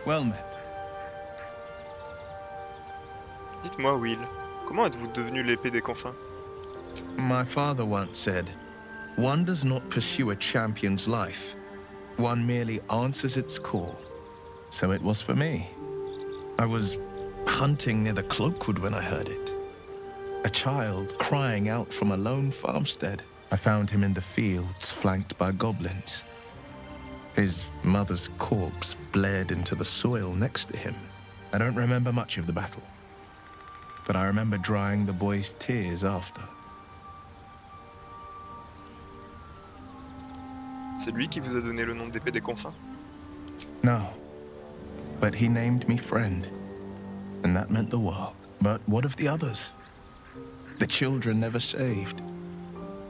Well met. Dites-moi, Will, comment êtes-vous devenu l'épée des confins? My father once said, "One does not pursue a champion's life. One merely answers its call." So it was for me. I was hunting near the Cloakwood when I heard it. A child crying out from a lone farmstead. I found him in the fields, flanked by goblins. His mother's corpse bled into the soil next to him. I don't remember much of the battle, but I remember drying the boy's tears after. C'est lui qui vous a donné le nom d'épée des confins? No, but he named me friend, and that meant the world. But what of the others? The children never saved,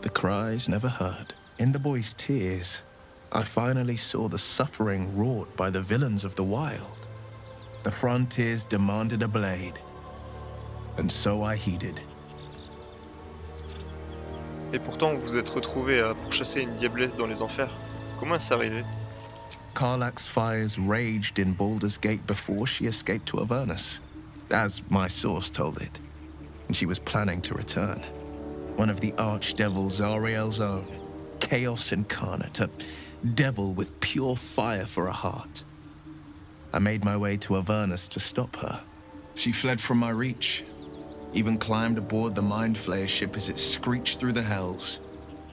the cries never heard. In the boy's tears, I finally saw the suffering wrought by the villains of the wild. The frontiers demanded a blade, and so I heeded. Et pourtant, vous vous êtes retrouvé à pourchasser une diablesse dans les enfers. Comment est-ce arrivé? Karlach's fires raged in Baldur's Gate before she escaped to Avernus, as my source told it, and she was planning to return. One of the archdevils Zariel's own, chaos incarnate, a devil with pure fire for a heart. I made my way to Avernus to stop her. She fled from my reach, even climbed aboard the Mind Flayer ship as it screeched through the hells.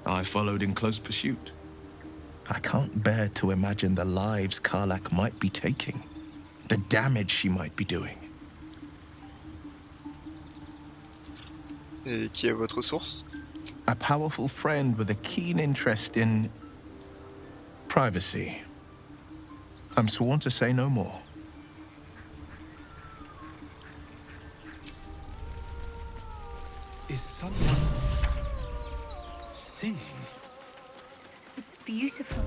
I followed in close pursuit. I can't bear to imagine the lives Karlach might be taking, the damage she might be doing. Et qui est votre source? A powerful friend with a keen interest in privacy. I'm sworn to say no more. Is someone singing? It's beautiful.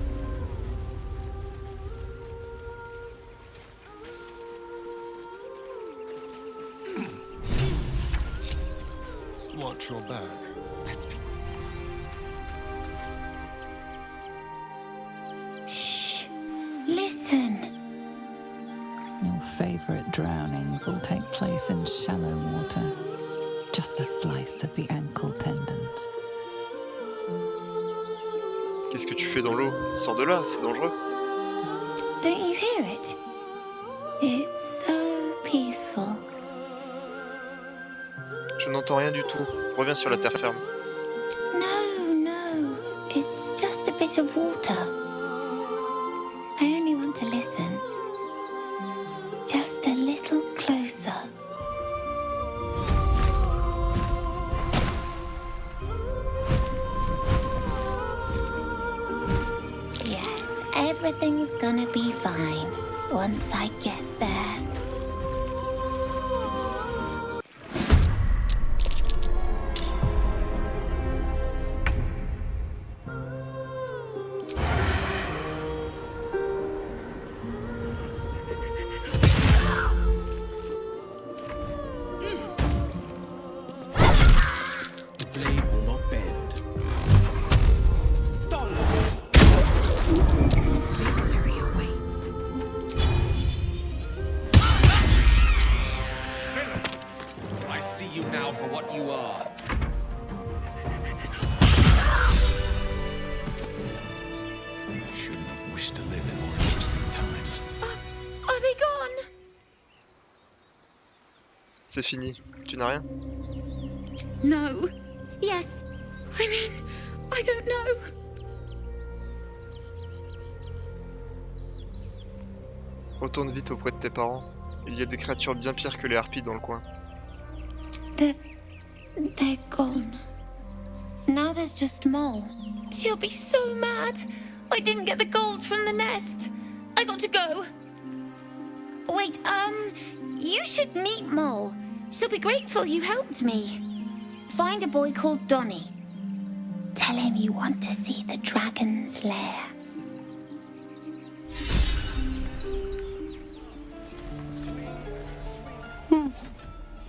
Watch your back. Let's be... Shh! Listen! Your favorite drownings all take place in shallow water. Just a slice of the ankle tendons. Qu'est-ce que tu fais dans l'eau? Sors de là, c'est dangereux. Don't you hear it? It's so peaceful. Je n'entends rien du tout. Reviens sur la terre ferme. No, it's just a bit of water. I only want to listen. Just a little closer. Yes, everything's gonna be fine once I get there. C'est fini. Tu n'as rien? No. Yes. I mean, I don't know. Retourne vite auprès de tes parents. Il y a des créatures bien pires que les harpies dans le coin. They're gone. Now there's just Mole. She'll be so mad. I didn't get the gold from the nest. I got to go. Wait, you should meet Mole. She'll be grateful you helped me. Find a boy called Donny. Tell him you want to see the dragon's lair.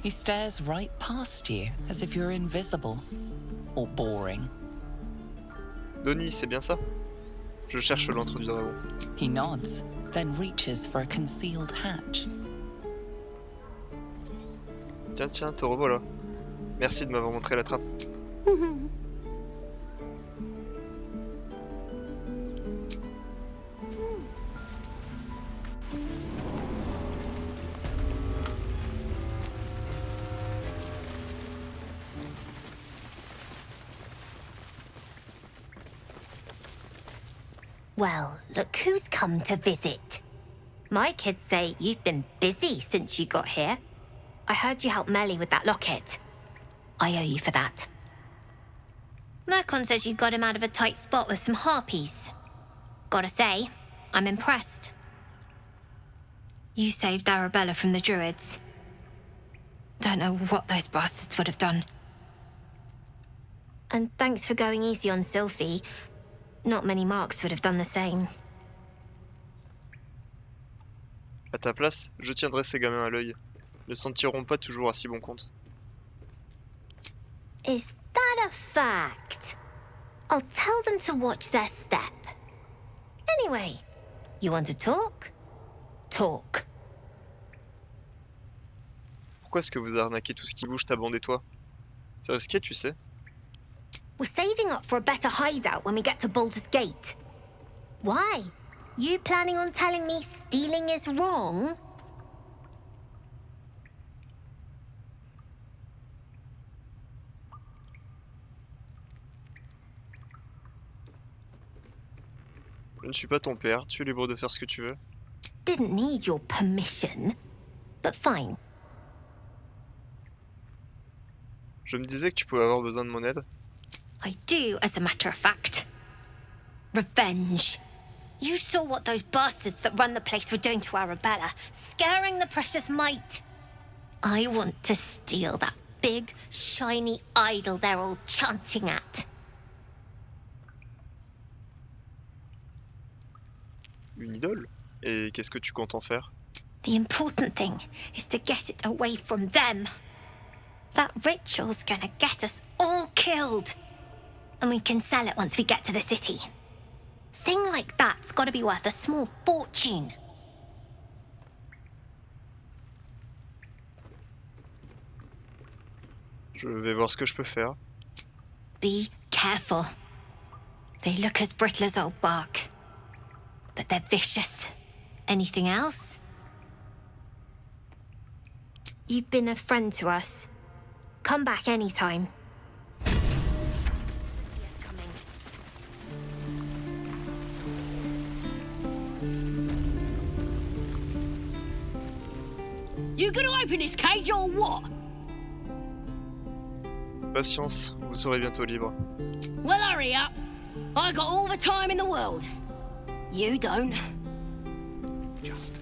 He stares right past you, as if you're invisible. Or boring. Donnie, c'est bien ça? Je cherche l'antre du dragon. He nods, then reaches for a concealed hatch. Tiens, tiens, te revoilà. Merci de m'avoir montré la trappe. Well, look who's come to visit. My kids say you've been busy since you got here. I heard you helped Melly with that locket. I owe you for that. Mercon says you got him out of a tight spot with some harpies. Gotta say, I'm impressed. You saved Arabella from the Druids. Don't know what those bastards would have done. And thanks for going easy on Sylphie. Not many marks would have done the same. À ta place, je tiendrai ces gamins à l'œil. Ne s'en tireront pas toujours à si bon compte. Is that a fact? I'll tell them to watch their step. Anyway, you want to talk? Talk. Pourquoi est-ce que vous arnaquez tout ce qui bouge, ta bande et toi? C'est risqué, tu sais. We're saving up for a better hideout when we get to Baldur's Gate. Why? You planning on telling me stealing is wrong? Je ne suis pas ton père, tu es libre de faire ce que tu veux. Didn't need your permission, but fine. Je me disais que tu pouvais avoir besoin de mon aide. I do, as a matter of fact. Revenge. You saw what those bastards that run the place were doing to Arabella, scaring the precious mite. I want to steal that big, shiny idol they're all chanting at. Une idole? Et qu'est-ce que tu comptes en faire? The important thing is to get it away from them. That ritual's gonna get us all killed. And we can sell it once we get to the city. Thing like that's gotta be worth a small fortune. Je vais voir ce que je peux faire. Be careful. They look as brittle as old bark. But they're vicious. Anything else? You've been a friend to us. Come back anytime. You gonna open this cage or what? Patience, vous serez bientôt libre. Well, hurry up. I got all the time in the world. You don't. Just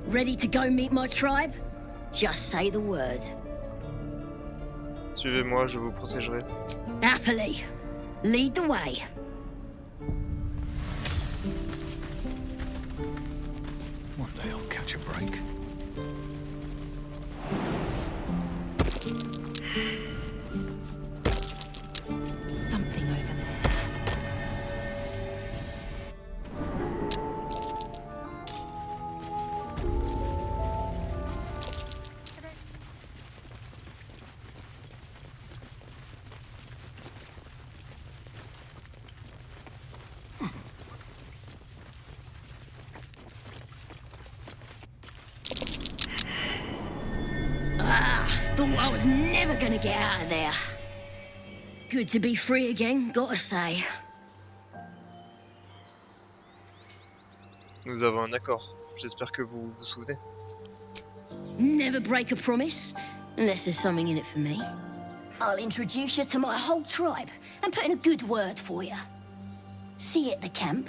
Ready to go meet my tribe? Just say the word. Suivez-moi, je vous protégerai. Happily. Lead the way. one day I'll catch a break. Something over there. Thought I was never gonna get out of there. Good to be free again, gotta say. Nous avons un accord. J'espère que vous vous souvenez. Never break a promise, unless there's something in it for me. I'll introduce you to my whole tribe and put in a good word for you. See you at the camp.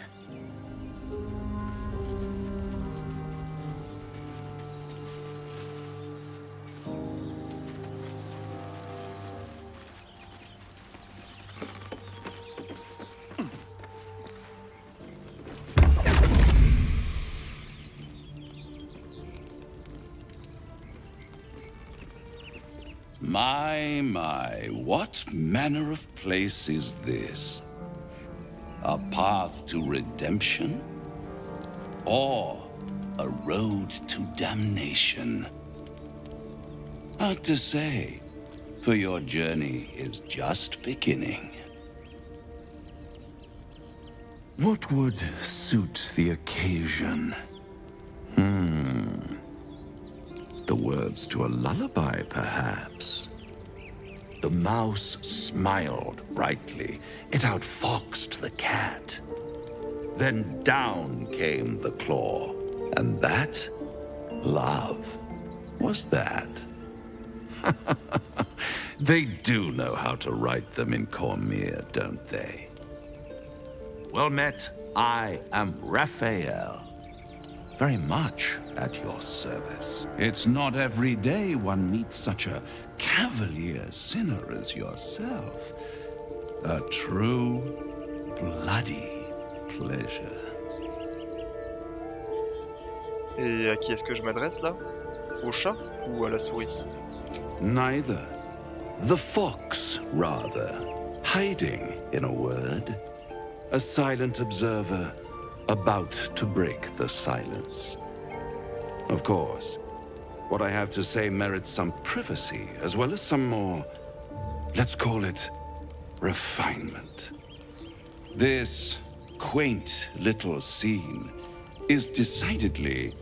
My, what manner of place is this? A path to redemption? Or a road to damnation? Hard to say, for your journey is just beginning. What would suit the occasion? The words to a lullaby, perhaps. The mouse smiled brightly. It outfoxed the cat. Then down came the claw. And that, love, was that. They do know how to write them in Cormier, don't they? Well met, I am Raphael. Very much at your service. It's not every day one meets such a cavalier sinner as yourself. A true, bloody pleasure. Et à qui est-ce que je m'adresse là? Au chat ou à la souris? Neither. The fox, rather. Hiding, in a word. A silent observer, about to break the silence. Of course, what I have to say merits some privacy, as well as some more, let's call it, refinement. This quaint little scene is decidedly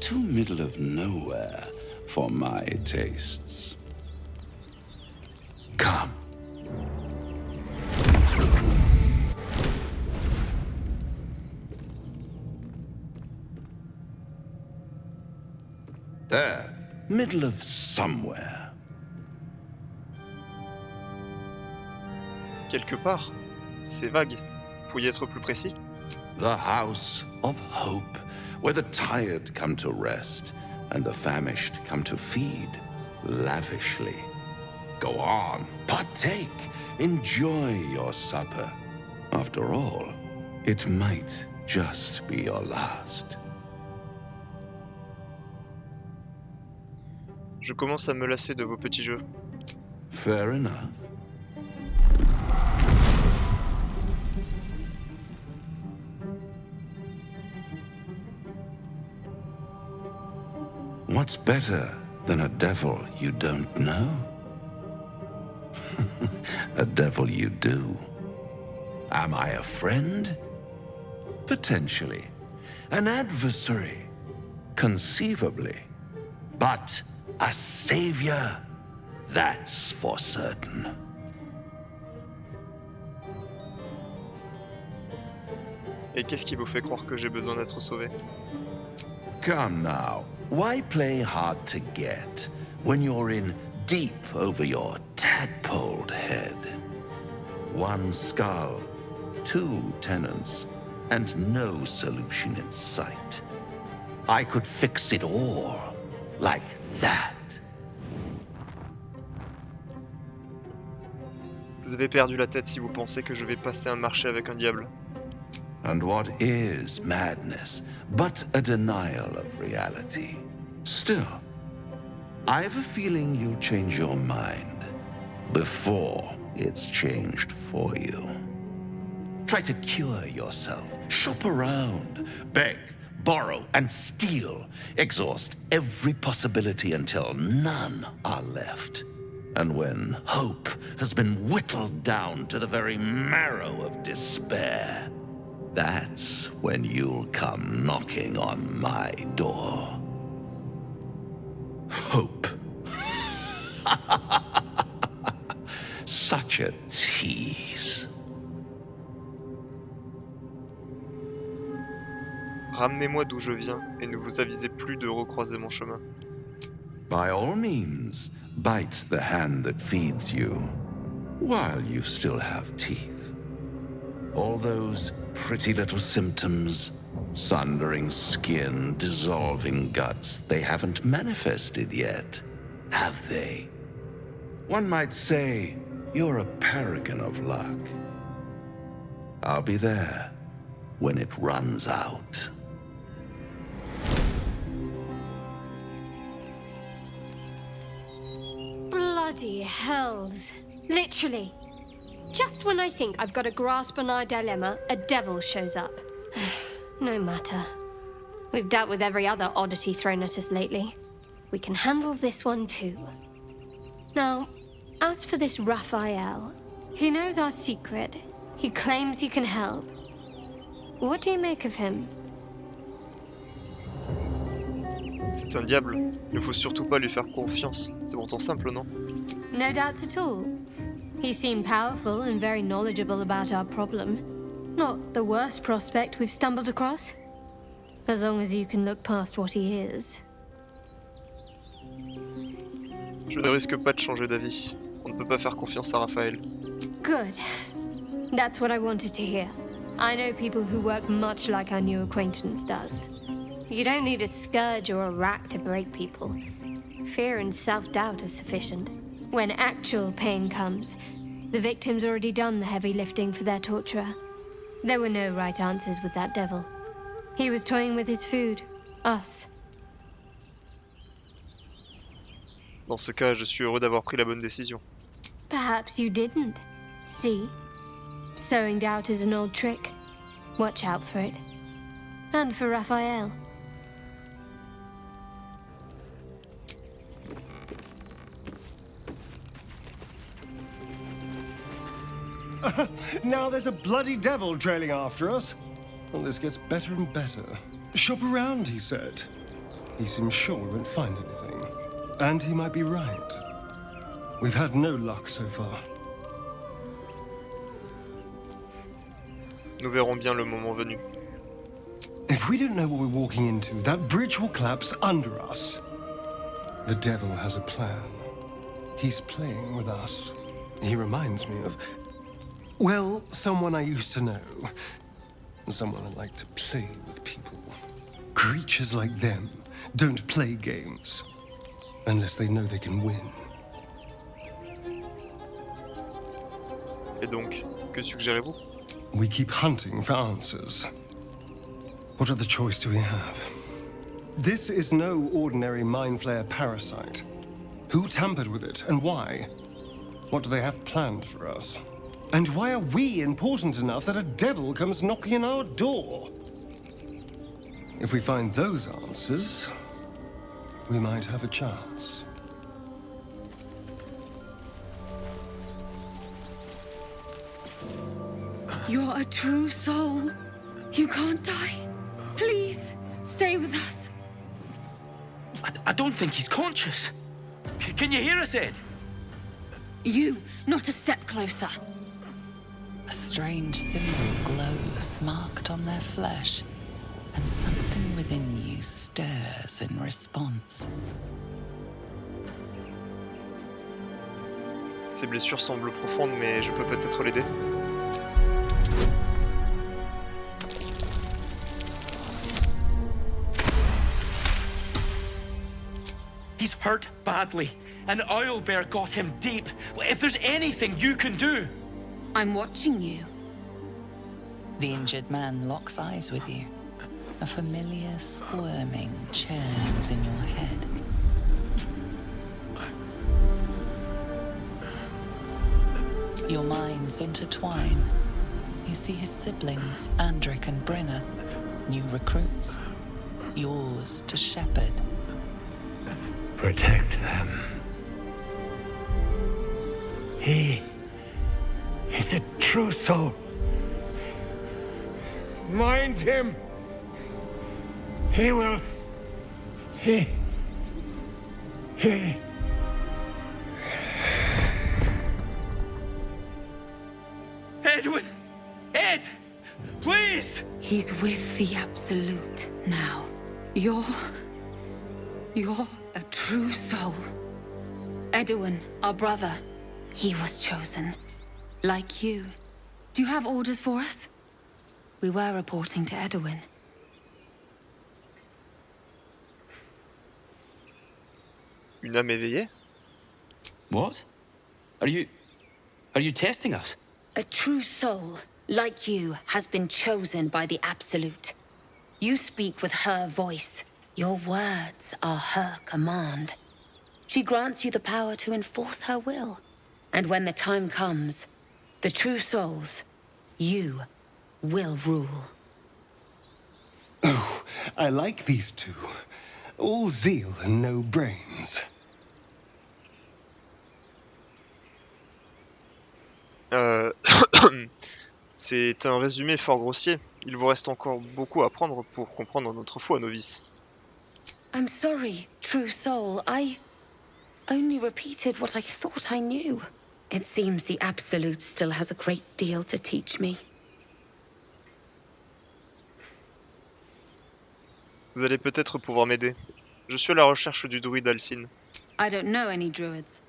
too middle of nowhere for my tastes. Come. There, middle of somewhere. Quelque part. C'est vague. Pourriez être plus précis? The house of hope, where the tired come to rest and the famished come to feed lavishly. Go on, partake, enjoy your supper. After all, it might just be your last. Je commence à me lasser de vos petits jeux. Fair enough. What's better than a devil you don't know? A devil you do. Am I a friend? Potentially. An adversary? Conceivably. But a savior? That's for certain. Et qu'est-ce qui vous fait croire que j'ai besoin d'être sauvé? Come now, why play hard to get when you're in deep over your tadpoled head? One skull, two tenants, and no solution in sight. I could fix it all, like that. Vous avez perdu la tête si vous pensez que je vais passer un marché avec un diable. And what is madness but a denial of reality? Still, I have a feeling you'll change your mind before it's changed for you. Try to cure yourself, shop around, beg, borrow, and steal. Exhaust every possibility until none are left. And when hope has been whittled down to the very marrow of despair, that's when you'll come knocking on my door. Hope. Such a tease. Ramenez-moi d'où je viens et ne vous avisez plus de recroiser mon chemin. By all means, bite the hand that feeds you, while you still have teeth. All those pretty little symptoms, sundering skin, dissolving guts, they haven't manifested yet, have they? One might say you're a paragon of luck. I'll be there when it runs out. Bloody hells. Literally. Just when I think I've got a grasp on our dilemma, a devil shows up. No matter. We've dealt with every other oddity thrown at us lately. We can handle this one too. Now, as for this Raphael, he knows our secret. He claims he can help. What do you make of him? C'est un diable. Il ne faut surtout pas lui faire confiance. C'est pourtant simple, non? No doubts at all. He seemed powerful and very knowledgeable about our problem. Not the worst prospect we've stumbled across. As long as you can look past what he is. Je ne risque pas de changer d'avis. On ne peut pas faire confiance à Raphaël. Good. That's what I wanted to hear. I know people who work much like our new acquaintance does. You don't need a scourge or a rack to break people. Fear and self-doubt are sufficient. When actual pain comes, the victim's already done the heavy lifting for their torturer. There were no right answers with that devil. He was toying with his food. Us. Dans ce cas, je suis heureux d'avoir pris la bonne décision. Perhaps you didn't. See? Sowing doubt is an old trick. Watch out for it. And for Raphael. Now there's a bloody devil trailing after us. Well, this gets better and better. Shop around, he said. He seems sure we won't find anything. And he might be right. We've had no luck so far. Nous verrons bien le moment venu. If we don't know what we're walking into, that bridge will collapse under us. The devil has a plan. He's playing with us. He reminds me of, well, someone I used to know. Someone that liked to play with people. Creatures like them don't play games unless they know they can win. Et donc, que suggérez-vous? We keep hunting for answers. What other choice do we have? This is no ordinary mind flayer parasite. Who tampered with it and why? What do they have planned for us? And why are we important enough that a devil comes knocking on our door? If we find those answers, we might have a chance. You're a true soul. You can't die. Please, stay with us. I don't think he's conscious. Can you hear us, Ed? You, not a step closer. A strange symbol glows, marked on their flesh, and something within you stirs in response. Ses blessures semblent profondes, mais je peux peut-être l'aider. He's hurt badly. An owlbear got him deep. If there's anything you can do... I'm watching you. The injured man locks eyes with you. A familiar squirming churns in your head. Your minds intertwine. You see his siblings, Andric and Brenna, new recruits, yours to shepherd. Protect them. He is a true soul. Mind him. He will. He. Edwin! Ed! Please! He's with the Absolute now. You're a true soul. Edwin, our brother, he was chosen. Like you. Do you have orders for us? We were reporting to Edwin. Une âme éveillée? What? Are you testing us? A true soul, like you, has been chosen by the Absolute. You speak with her voice. Your words are her command. She grants you the power to enforce her will. And when the time comes, the true souls, you will rule. Oh, I like these two. All zeal and no brains. C'est un résumé fort grossier. Il vous reste encore beaucoup à apprendre pour comprendre notre foi, novice. I'm sorry, true soul. I only repeated what I thought I knew. It seems the Absolute still has a great deal to teach me. Vous allez peut-être pouvoir m'aider. Je suis à la recherche du druide Alcine. I don't know any druids.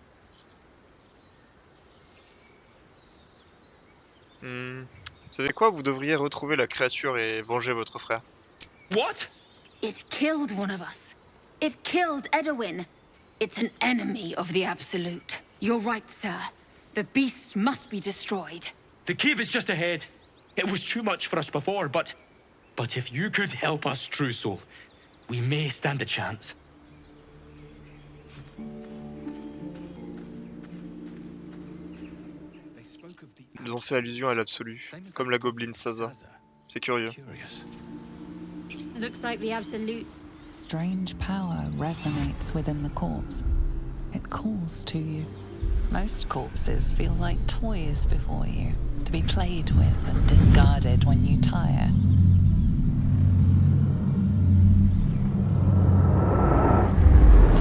Vous savez quoi? Vous devriez retrouver la créature et venger votre frère. What? It killed one of us. It killed Edwin. It's an enemy of the Absolute. You're right, sir. The beast must be destroyed. The cave is just ahead. It was too much for us before, but if you could help us, True Soul, we may stand a chance. Ils ont fait allusion à l'absolu, comme la gobeline Saza. C'est curieux. Looks like the Absolute. Strange power resonates within the corpse. It calls to you. Most corpses feel like toys before you, to be played with and discarded when you tire.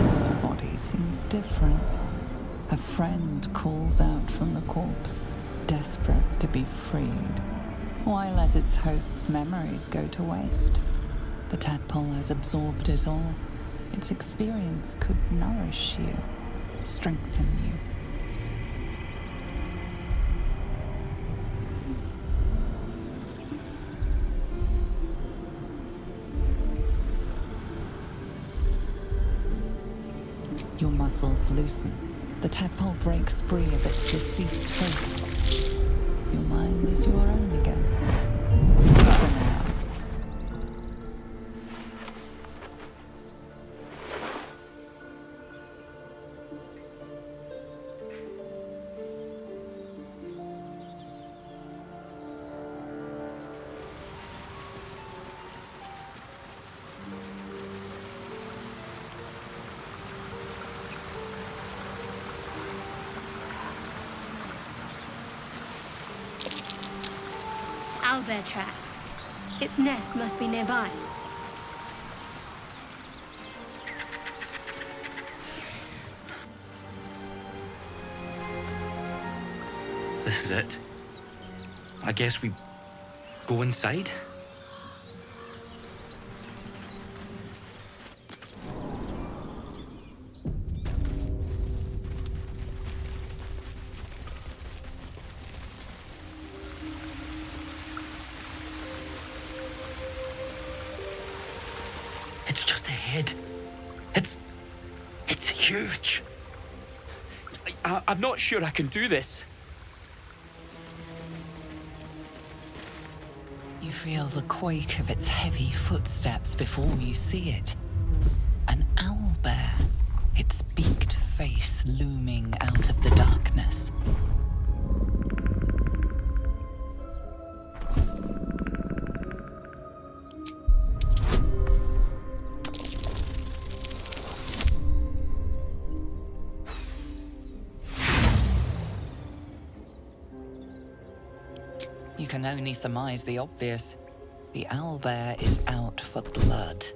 This body seems different. A friend calls out from the corpse, desperate to be freed. Why let its host's memories go to waste? The tadpole has absorbed it all. Its experience could nourish you, strengthen you. Your muscles loosen. The tadpole breaks free of its deceased host. Your mind is your own again. For now. Owlbear tracks. Its nest must be nearby. This is it. I guess we go inside? It's just ahead. It's huge. I'm not sure I can do this. You feel the quake of its heavy footsteps before you see it. An owlbear, its beaked face looming out of the darkness. You can only surmise the obvious. The owlbear is out for blood.